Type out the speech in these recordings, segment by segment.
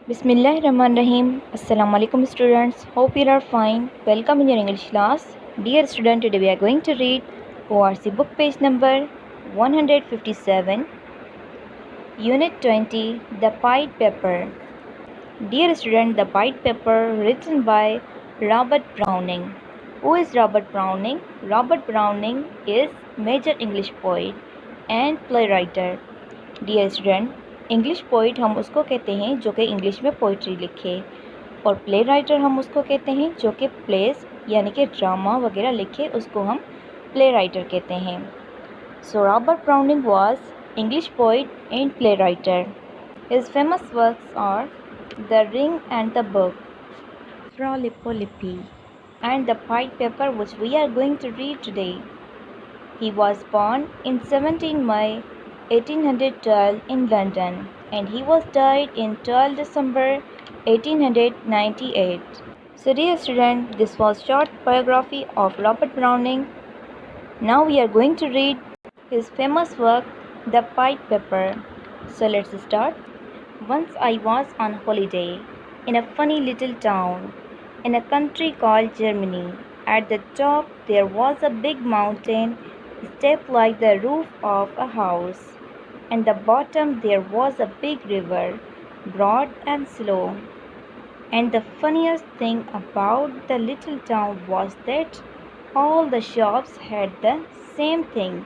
Bismillahirrahmanirrahim. Assalamu alaikum students. Hope you are fine. Welcome in your English class. Dear student, today we are going to read ORC book page number 157, unit 20, The Pied Pepper. Dear student, The Pied Pepper written by Robert Browning. Who is Robert Browning? Robert Browning is major English poet and playwright. Dear student, English poet हम उसको कहते हैं जो कि English में poetry लिखे, और play writer हम उसको कहते हैं जो कि प्लेस यानी कि ड्रामा वगैरह लिखे, उसको हम प्ले राइटर कहते हैं. So Robert Browning was English poet and play writer. His famous works are the ring and the book, Fra Lippo Lippi and the Pied Pepper, which we are going to read today. He was born in 17 May 1812 in London, and he was died in 12 December 1898. So dear student, this was short biography of Robert Browning. Now we are going to read his famous work, The Pied Pepper. So let's start. Once I was on holiday in a funny little town in a country called Germany. At the top there was a big mountain, stepped like the roof of a house. And the bottom there was a big river, broad and slow. And the funniest thing about the little town was that all the shops had the same thing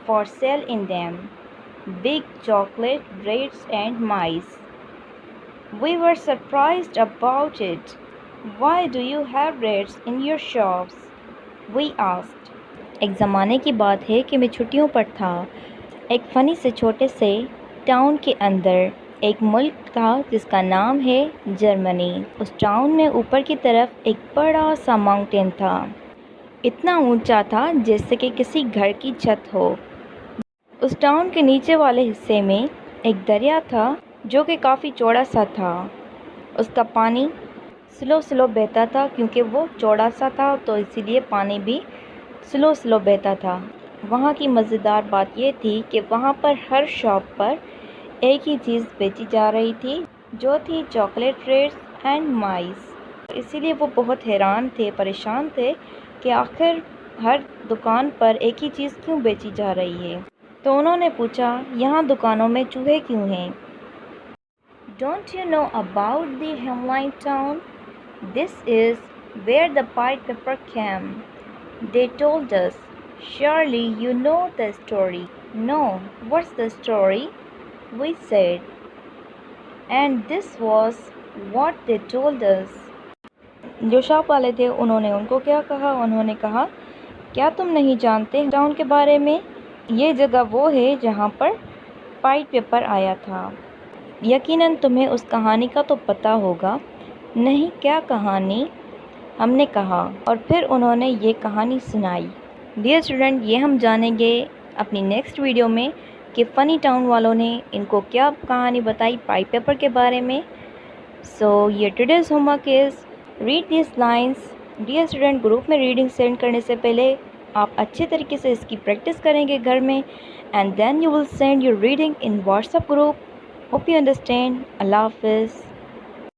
for sale in them: big chocolate, breads and mice. We were surprised about it. Why do you have breads in your shops? We asked. एक ज़माने की बात है कि मैं छुट्टियों पर था. एक फ़नी से छोटे से टाउन के अंदर एक मुल्क था जिसका नाम है जर्मनी. उस टाउन में ऊपर की तरफ एक बड़ा सा माउंटेन था. इतना ऊंचा था जैसे कि किसी घर की छत हो. उस टाउन के नीचे वाले हिस्से में एक दरिया था जो कि काफ़ी चौड़ा सा था. उसका पानी स्लो बहता था, क्योंकि वो चौड़ा सा था तो इसीलिए पानी भी स्लो बहता था. वहाँ की मज़ेदार बात ये थी कि वहाँ पर हर शॉप पर एक ही चीज़ बेची जा रही थी, जो थी चॉकलेट, ब्रेड्स एंड माइस. इसीलिए वो बहुत हैरान थे, परेशान थे कि आखिर हर दुकान पर एक ही चीज़ क्यों बेची जा रही है. तो उन्होंने पूछा, यहाँ दुकानों में चूहे क्यों हैं? Don't you know about the Hemline town? This is where the Pied Pepper came. They told us. Surely you know the story. No, what's the story? We said. And this was what they told us. जो shop वाले थे उन्होंने उनको क्या कहा? उन्होंने कहा, क्या तुम नहीं जानते टाउन के बारे में? ये जगह वो है जहाँ पर पाइड पेपर आया था. यकीनन तुम्हें उस कहानी का तो पता होगा. नहीं, क्या कहानी? हमने कहा, और फिर उन्होंने ये कहानी सुनाई. डियर स्टूडेंट, ये हम जानेंगे अपनी नेक्स्ट वीडियो में कि फ़नी टाउन वालों ने इनको क्या कहानी बताई पाइड पेपर के बारे में. सो ये today's homework is read this lines. Dear student, group में रीडिंग सेंड करने से पहले आप अच्छे तरीके से इसकी प्रैक्टिस करेंगे घर में, and then you will send your reading in WhatsApp group. Hope you understand. Allah Hafiz.